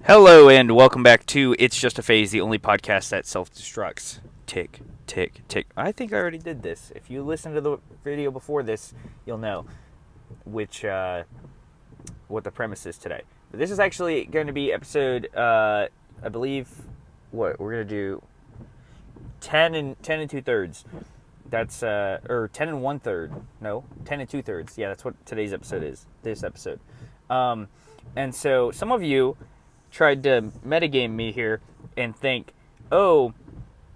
Hello and welcome back to It's Just a Phase, the only podcast that self-destructs. Tick, tick, tick. I think I already did this. If you listen to the video before this, you'll know what the premise is today. But this is actually going to be episode, I believe, what we're going to do 10 and 2/3. That's or 10 and 1/3. No, 10 and 2/3. Yeah, that's what today's episode is. This episode. And so some of you tried to metagame me here and think, oh,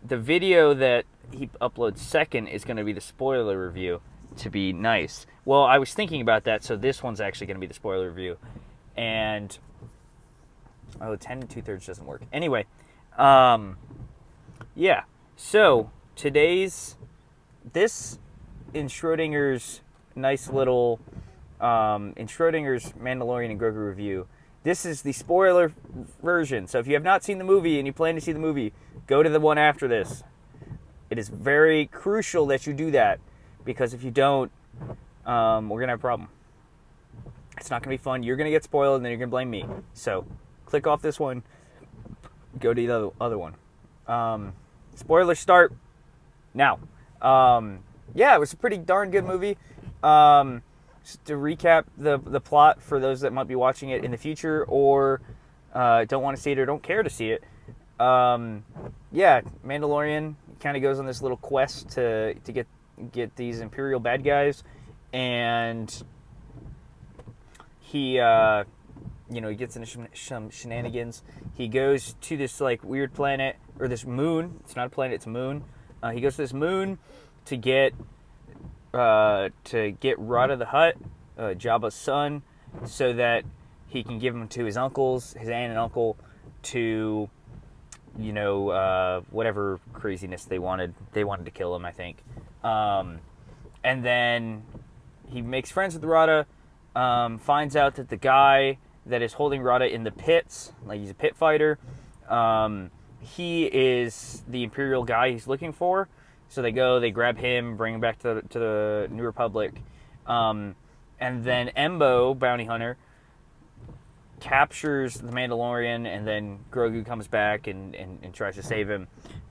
the video that he uploads second is going to be the spoiler review to be nice. Well, I was thinking about that, so this one's actually going to be the spoiler review. And 10 and 2/3 doesn't work. Anyway, yeah. So this in Schrödinger's nice little in Schrödinger's Mandalorian and Grogu review. This is the spoiler version. So if you have not seen the movie and you plan to see the movie, go to the one after this. It is very crucial that you do that, because if you don't, we're going to have a problem. It's not going to be fun. You're going to get spoiled, and then you're going to blame me. So click off this one. Go to the other one. Spoilers start now. Yeah, it was a pretty darn good movie. Just to recap the plot for those that might be watching it in the future or don't want to see it or don't care to see it. Yeah, Mandalorian kind of goes on this little quest to get these Imperial bad guys, and he he gets into some shenanigans. He goes to this like weird planet, or this moon. It's not a planet, it's a moon. He goes to this moon to get Rada the Hutt, Jabba's son, so that he can give him to his uncles, his aunt and uncle, to, whatever craziness they wanted. They wanted to kill him, I think. And then he makes friends with Rada, finds out that the guy that is holding Rada in the pits, like he's a pit fighter, he is the Imperial guy he's looking for. So they grab him, bring him back to the New Republic. And then Embo, bounty hunter, captures the Mandalorian, and then Grogu comes back and tries to save him.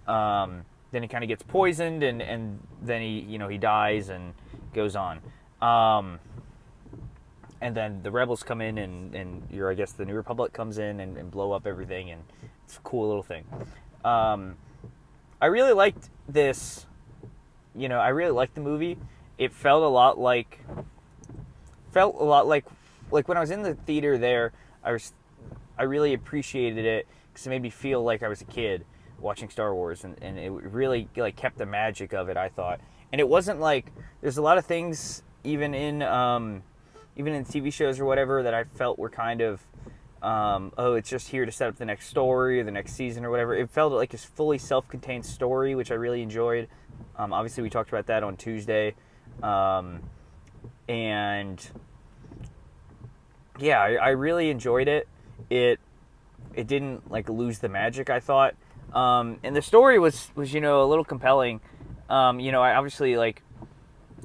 Then he kind of gets poisoned, and then he dies and goes on. And then the rebels come in, and I guess the New Republic comes in and blow up everything, and it's a cool little thing. I really liked this. I really liked the movie. It felt a lot like when I was in the theater there. I really appreciated it because it made me feel like I was a kid watching Star Wars, and it really like kept the magic of it, I thought. And it wasn't like there's a lot of things even in TV shows or whatever that I felt were kind of it's just here to set up the next story or the next season or whatever. It felt like a fully self-contained story, which I really enjoyed. Obviously, we talked about that on Tuesday. And yeah, I really enjoyed it. It didn't like lose the magic, I thought. And the story was a little compelling. I obviously, like,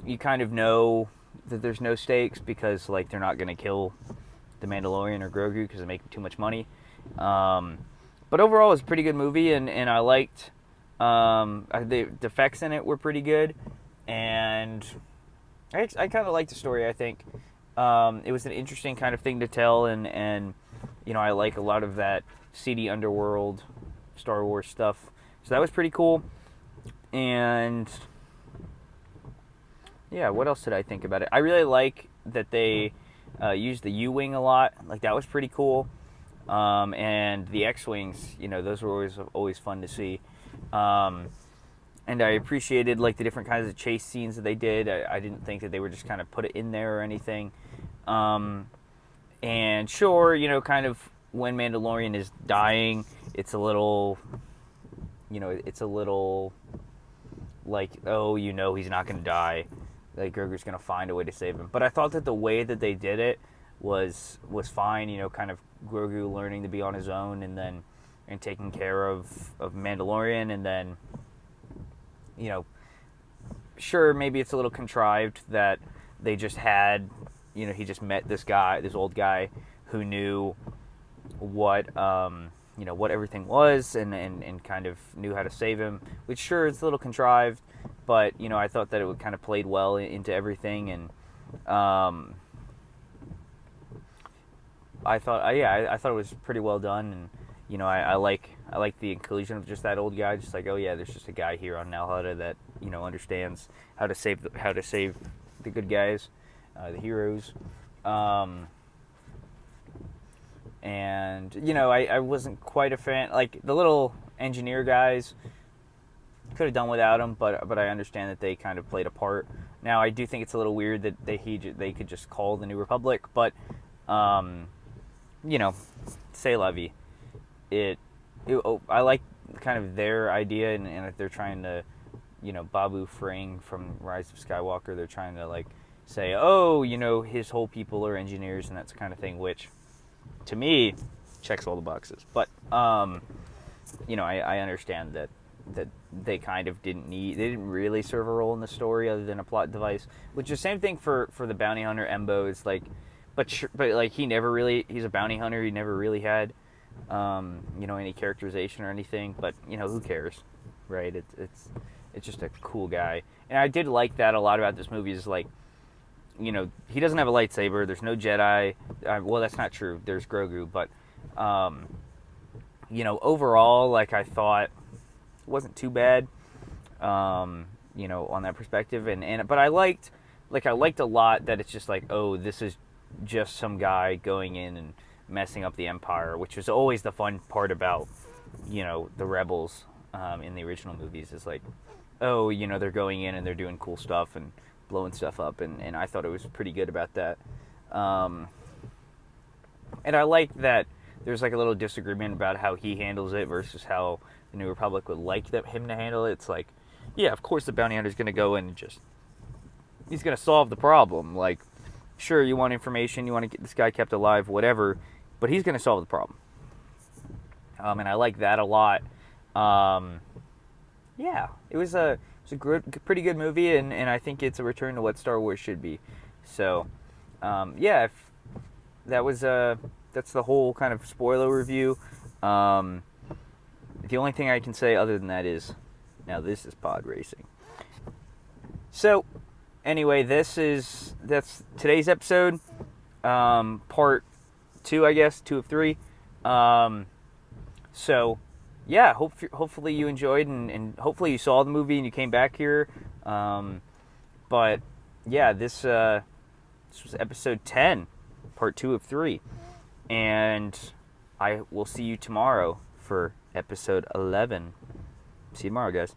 you kind of know that there's no stakes because, like, they're not going to kill the Mandalorian or Grogu because they make too much money. But overall, it was a pretty good movie, and I liked the effects in it were pretty good, and I kind of liked the story. I think it was an interesting kind of thing to tell, and I like a lot of that seedy underworld Star Wars stuff, so that was pretty cool. And yeah, what else did I think about it? I really like that they used the U-Wing a lot. Like, that was pretty cool. And the X-Wings, those were always fun to see. And I appreciated, like, the different kinds of chase scenes that they did. I didn't think that they were just kind of put it in there or anything. And sure, kind of when Mandalorian is dying, it's a little like, oh, he's not going to die. Like, Grogu's going to find a way to save him. But I thought that the way that they did it was fine, kind of Grogu learning to be on his own and taking care of Mandalorian, and then, sure, maybe it's a little contrived that they just had, he just met this old guy who knew what what everything was, and kind of knew how to save him. Which sure, it's a little contrived, but I thought that it would kind of played well into everything, and I thought I thought it was pretty well done, and I like the inclusion of just that old guy, just like, oh yeah, there's just a guy here on Nalhutta that understands how to save the good guys, the heroes. And I wasn't quite a fan. Like the little engineer guys, could have done without them, but I understand that they kind of played a part. Now I do think it's a little weird that they could just call the New Republic, but say la vie. I like kind of their idea, and if they're trying to, Babu Frang from Rise of Skywalker, they're trying to like say, oh, his whole people are engineers and that kind of thing, which to me checks all the boxes. But I understand that they kind of they didn't really serve a role in the story other than a plot device, which is the same thing for the bounty hunter Embo. Is like, but like he's a bounty hunter. He never really had any characterization or anything, but who cares, right? It's just a cool guy, and I did like that a lot about this movie. Is like, he doesn't have a lightsaber. There's no Jedi. Well, that's not true. There's Grogu, but overall, like I thought, it wasn't too bad. On that perspective, but I liked a lot that it's just like, oh, this is just some guy going in and messing up the Empire, which was always the fun part about the rebels in the original movies. Is like, oh, they're going in and they're doing cool stuff and blowing stuff up, and I thought it was pretty good about that. And I like that there's like a little disagreement about how he handles it versus how the New Republic would like him to handle it. It's like, yeah, of course the bounty hunter's going to go in and he's going to solve the problem. Like, sure, you want information, you want to get this guy kept alive, whatever, but he's going to solve the problem. And I like that a lot. Yeah, it was a pretty good movie, and I think it's a return to what Star Wars should be. So, yeah, that's the whole kind of spoiler review. The only thing I can say other than that is, now this is pod racing. So, anyway, that's today's episode, part 2, I guess, 2 of 3. So, yeah, hopefully you enjoyed, and hopefully you saw the movie and you came back here. But yeah, this was episode 10, part 2 of 3, and I will see you tomorrow for episode 11. See you tomorrow, guys.